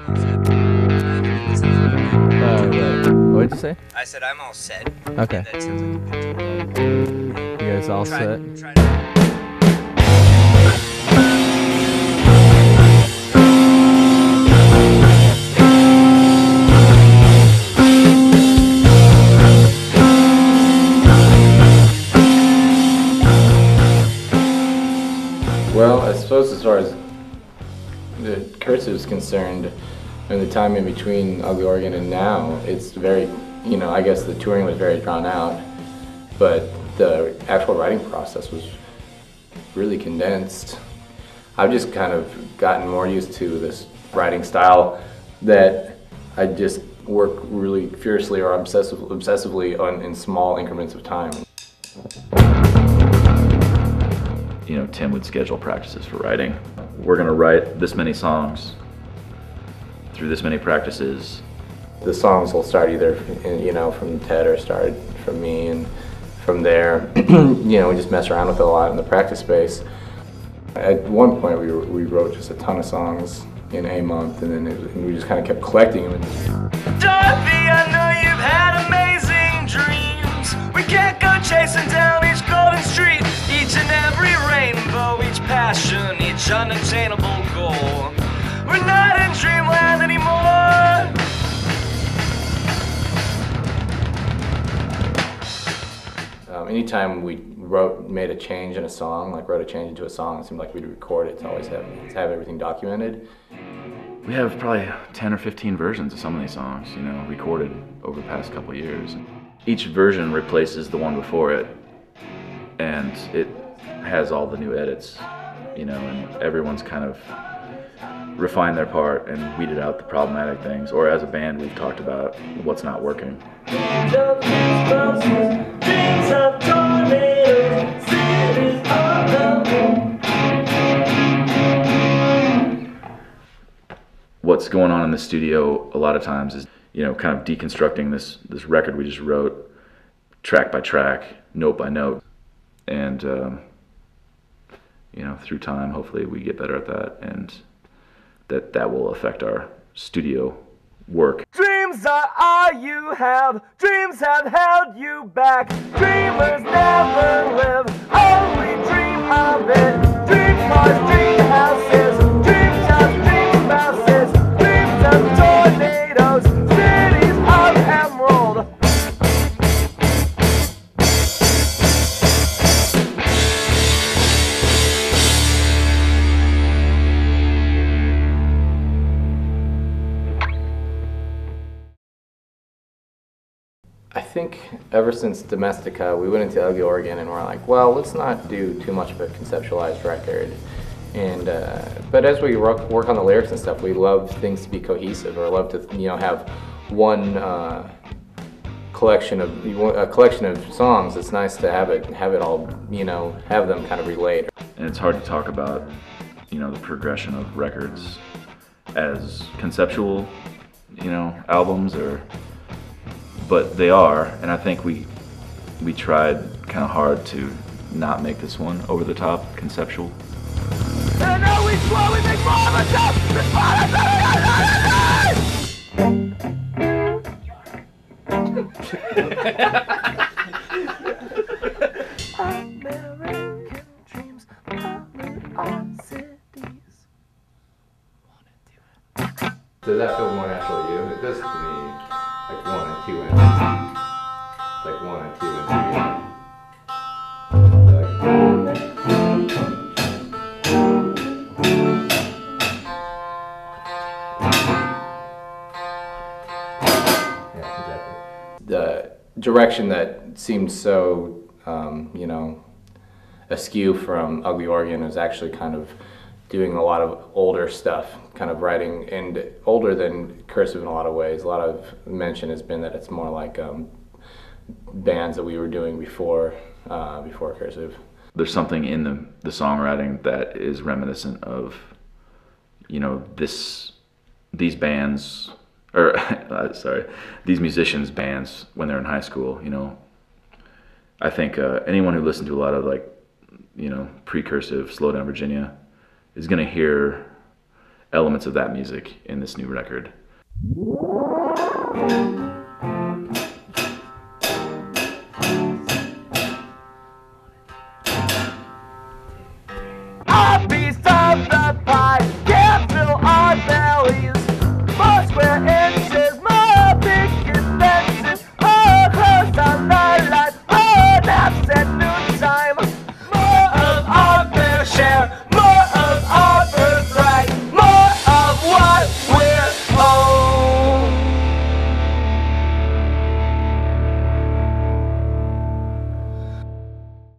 Right. What did you say? I said I'm all set. Okay. And that sounds like a good You guys all set? try. Well, I suppose as far as the Cursive is concerned, and the time in between Ugly Organ and now, it's very, I guess the touring was very drawn out, but the actual writing process was really condensed. I've just kind of gotten more used to this writing style that I just work really fiercely or obsessively on in small increments of time. Tim would schedule practices for writing. We're gonna write this many songs through this many practices. The songs will start either, from Ted or start from me, and from there, we just mess around with it a lot in the practice space. At one point, we wrote just a ton of songs in a month, and then we just kind of kept collecting them. Dorothy, I know you've had amazing dreams. We can't go chasing down each golden street, each and every rainbow, each passion, each unattainable goal. We're not in dreamland anymore. Anytime we made a change in a song, like wrote a change into a song, it seemed like we'd record it to always have everything documented. We have probably 10 or 15 versions of some of these songs, recorded over the past couple of years. Each version replaces the one before it, and it has all the new edits, and everyone's kind of refined their part and weeded out the problematic things, or as a band we've talked about what's not working. What's going on in the studio a lot of times is, kind of deconstructing this record we just wrote, track by track, note by note, and through time, hopefully we get better at that, and that will affect our studio work. Dreams are all you have. Dreams have held you back. Dreamers never live. Only dream of it. Dream cars, dream houses. Dream jobs, dream spouses. Dreams of tornadoes. Cities of emerald. I think ever since Domestica, we went into Ugly Organ and we're like, well, let's not do too much of a conceptualized record. And but as we work on the lyrics and stuff, we love things to be cohesive, or love to have one collection of songs. It's nice to have it all, have them kind of relate. And it's hard to talk about, the progression of records as conceptual, albums, but they are, and I think we tried kind of hard to not make this one over the top conceptual. And I know we slowly make more of ourselves. It's American dreams, our cities. Does that feel more natural to you? It does to me. Like 1 and 2 and like 1 and 2 and 3. Yeah, exactly. The direction that seemed so, askew from Ugly Organ is actually kind of doing a lot of older stuff, kind of writing, and older than Cursive in a lot of ways. A lot of mention has been that it's more like bands that we were doing before Cursive. There's something in the songwriting that is reminiscent of, these bands, or these musicians' bands when they're in high school. I think anyone who listened to a lot of pre-Cursive, Slow Down Virginia, is going to hear elements of that music in this new record.